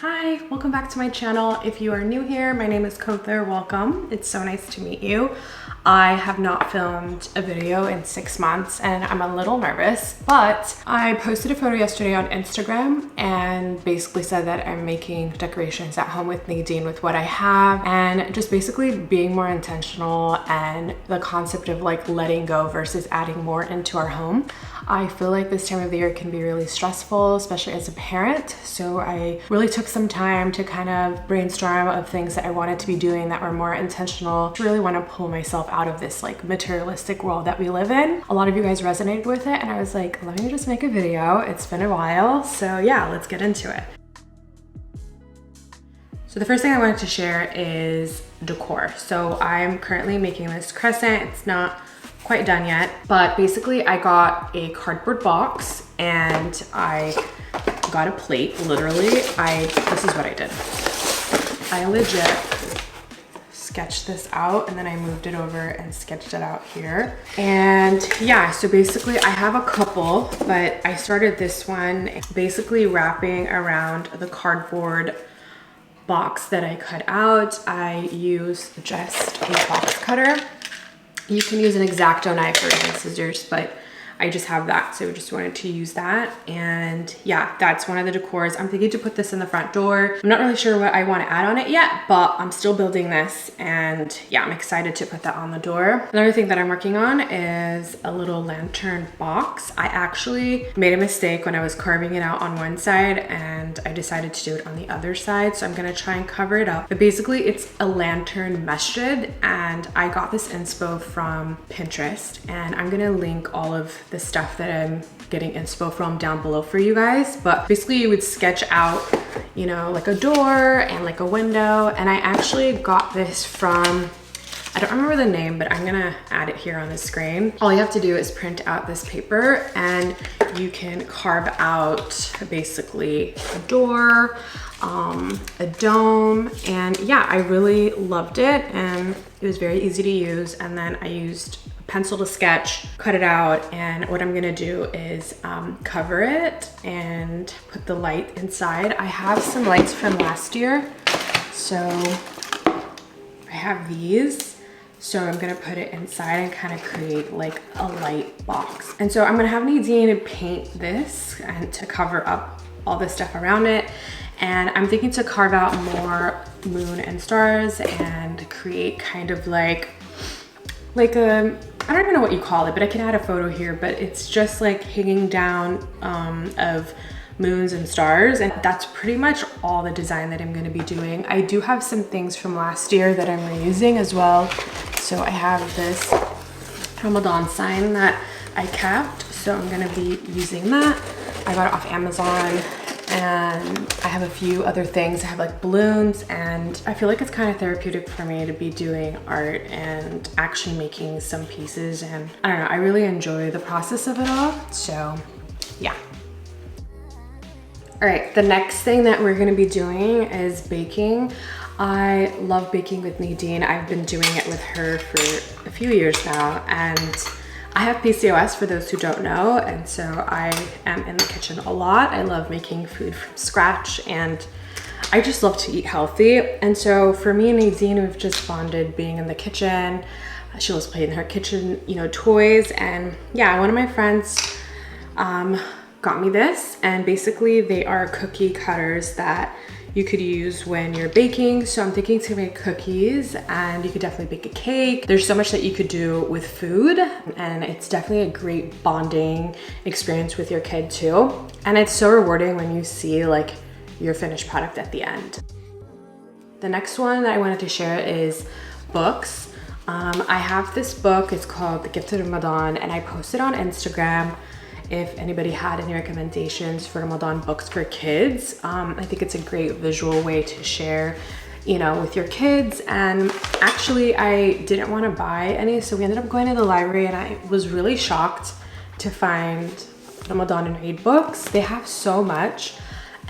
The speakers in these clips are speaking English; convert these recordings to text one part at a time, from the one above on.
Hi, welcome back to my channel. If you are new here, my name is Kother. Welcome. It's so nice to meet you. I have not filmed a video in 6 months and I'm a little nervous, but I posted a photo yesterday on Instagram and basically said that I'm making decorations at home with Nadine with what I have and just basically being more intentional and the concept of like letting go versus adding more into our home. I feel like this time of the year can be really stressful, especially as a parent. So I really took some time to kind of brainstorm of things that I wanted to be doing that were more intentional. I really want to pull myself out of this like materialistic world that we live in. A lot of you guys resonated with it and I was like, let me just make a video. It's been a while. So yeah, let's get into it. So the first thing I wanted to share is decor. So I'm currently making this crescent. It's not quite done yet, but basically I got a cardboard box and I got a plate. Literally, this is what I did. I legit sketched this out and then I moved it over and sketched it out here. And yeah, so basically I have a couple, but I started this one basically wrapping around the cardboard box that I cut out. I used just a box cutter. You can use an X-Acto knife or even scissors, but I just have that, so I just wanted to use that. And yeah, that's one of the decors. I'm thinking to put this in the front door. I'm not really sure what I want to add on it yet, but I'm still building this. And yeah, I'm excited to put that on the door. Another thing that I'm working on is a little lantern box. I actually made a mistake when I was carving it out on one side and I decided to do it on the other side. So I'm gonna try and cover it up. But basically it's a lantern masjid and I got this inspo from Pinterest and I'm gonna link all of the stuff that I'm getting inspo from down below for you guys. But basically you would sketch out, you know, like a door and like a window. And I actually got this from, I don't remember the name, but I'm gonna add it here on the screen. All you have to do is print out this paper and you can carve out basically a door, a dome, and yeah, I really loved it and it was very easy to use. And then I used a pencil to sketch, cut it out, and what I'm gonna do is cover it and put the light inside. I have some lights from last year, so I have these. So I'm gonna put it inside and kind of create like a light box. And so I'm gonna have Nadine paint this and to cover up all the stuff around it. And I'm thinking to carve out more moon and stars and create kind of like a, I don't even know what you call it, but I can add a photo here, but it's just like hanging down of moons and stars. And that's pretty much all the design that I'm gonna be doing. I do have some things from last year that I'm reusing as well. So I have this Ramadan sign that I kept. So I'm gonna be using that. I got it off Amazon. And I have a few other things. I have like balloons and I feel like it's kind of therapeutic for me to be doing art and actually making some pieces. And I don't know, I really enjoy the process of it all. So yeah. All right, the next thing that we're gonna be doing is baking. I love baking with Nadine. I've been doing it with her for a few years now and I have PCOS for those who don't know, and so I am in the kitchen a lot. I love making food from scratch and I just love to eat healthy. And so for me and Nadine, we've just bonded being in the kitchen. She loves playing in her kitchen, you know, toys. And yeah, one of my friends got me this, and basically they are cookie cutters that you could use when you're baking. So I'm thinking to make cookies and you could definitely bake a cake. There's so much that you could do with food and it's definitely a great bonding experience with your kid too. And it's so rewarding when you see like your finished product at the end. The next one that I wanted to share is books. I have this book, it's called The Gift of Ramadan, and I posted on Instagram if anybody had any recommendations for Ramadan books for kids. I think it's a great visual way to share, you know, with your kids. And actually I didn't want to buy any, so we ended up going to the library and I was really shocked to find Ramadan and Eid books. They have so much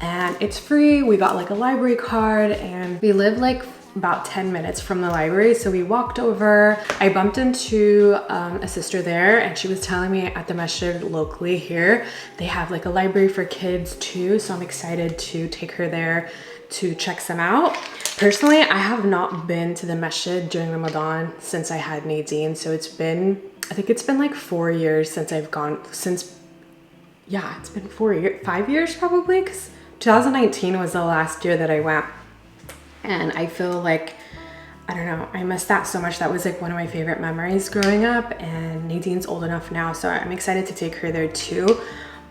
and it's free. We got like a library card and we live like about 10 minutes from the library. So we walked over. I bumped into a sister there and she was telling me at the masjid locally here, they have like a library for kids too. So I'm excited to take her there to check some out. Personally, I have not been to the masjid during Ramadan since I had Nadine. So it's been, I think it's been like 4 years since I've gone, yeah, it's been 5 years probably, because 2019 was the last year that I went. And I feel like, I don't know, I miss that so much. That was like one of my favorite memories growing up, and Nadine's old enough now, so I'm excited to take her there too.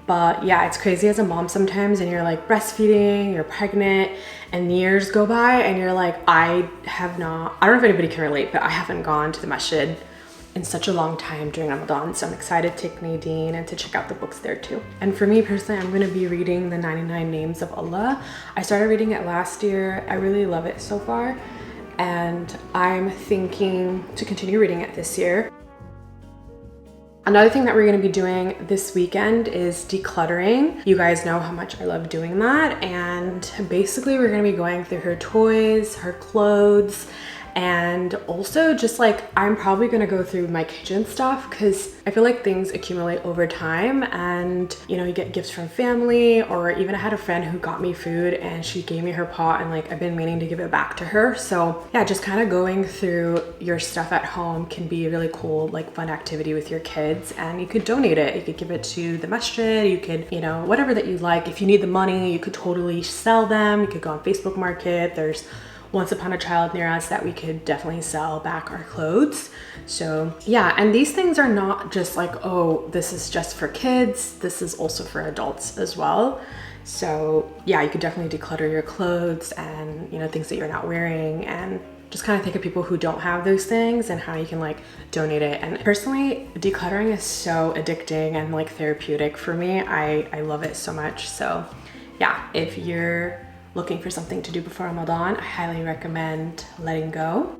But yeah, it's crazy as a mom sometimes, and you're like breastfeeding, you're pregnant, and years go by and you're like, I don't know if anybody can relate, but I haven't gone to the masjid in such a long time during Ramadan. So I'm excited to take Nadine and to check out the books there too. And for me personally, I'm gonna be reading the 99 Names of Allah. I started reading it last year. I really love it so far, and I'm thinking to continue reading it this year. Another thing that we're going to be doing this weekend is decluttering. You guys know how much I love doing that, and basically we're going to be going through her toys, her clothes, and also just like I'm probably going to go through my kitchen stuff, because I feel like things accumulate over time, and you know, you get gifts from family, or even I had a friend who got me food and she gave me her pot, and like I've been meaning to give it back to her. So yeah, just kind of going through your stuff at home can be a really cool, like fun activity with your kids, and you could donate it. You could give it to the masjid, you could, you know, whatever that you like. If you need the money, you could totally sell them. You could go on Facebook Market. There's Once Upon a Child near us that we could definitely sell back our clothes. So yeah, and these things are not just like, oh, this is just for kids, this is also for adults as well. So yeah, you could definitely declutter your clothes and, you know, things that you're not wearing, and just kind of think of people who don't have those things and how you can like donate it. And personally, decluttering is so addicting and like therapeutic for me. I love it so much. So yeah, if you're looking for something to do before Ramadan, I highly recommend letting go.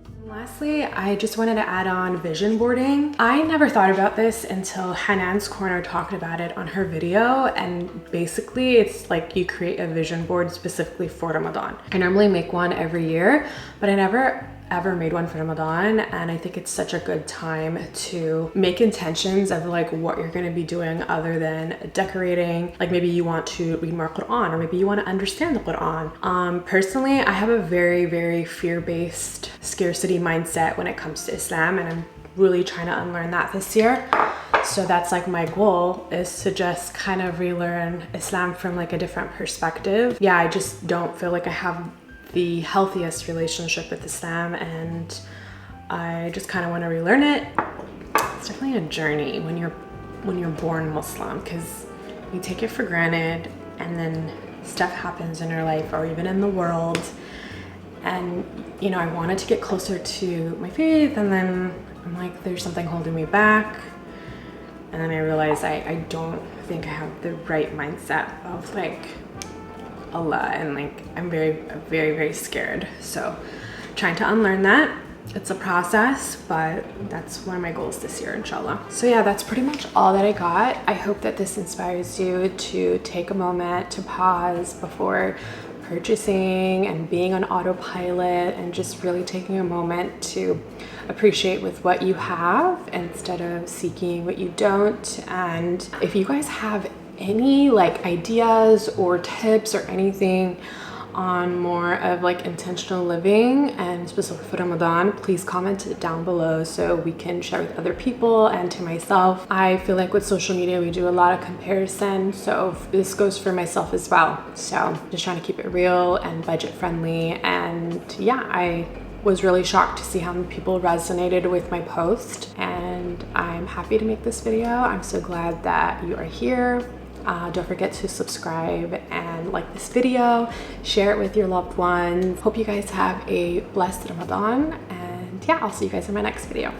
And lastly, I just wanted to add on vision boarding. I never thought about this until Hanan's Corner talked about it on her video, and basically it's like you create a vision board specifically for Ramadan. I normally make one every year, but I never ever made one for Ramadan, and I think it's such a good time to make intentions of like what you're going to be doing other than decorating. Like maybe you want to read more Quran, or maybe you want to understand the Quran. Personally, I have a very fear-based scarcity mindset when it comes to Islam, and I'm really trying to unlearn that this year. So that's like my goal, is to just kind of relearn Islam from like a different perspective. Yeah, I just don't feel like I have the healthiest relationship with Islam, and I just kind of want to relearn it. It's definitely a journey when you're born Muslim, because you take it for granted, and then stuff happens in your life or even in the world, and you know, I wanted to get closer to my faith, and then I'm like, there's something holding me back, and then I realized I don't think I have the right mindset of like Allah, and like I'm very scared. So trying to unlearn that. It's a process, but that's one of my goals this year, inshallah. So yeah, that's pretty much all that I got. I hope that this inspires you to take a moment to pause before purchasing and being on autopilot, and just really taking a moment to appreciate with what you have instead of seeking what you don't. And if you guys have any like ideas or tips or anything on more of like intentional living and specifically for Ramadan, please comment it down below so we can share with other people and to myself. I feel like with social media we do a lot of comparison, so this goes for myself as well. So just trying to keep it real and budget friendly. And yeah, I was really shocked to see how many people resonated with my post, and I'm happy to make this video. I'm so glad that you are here. Don't forget to subscribe and like this video, share it with your loved ones. Hope you guys have a blessed Ramadan, and yeah, I'll see you guys in my next video.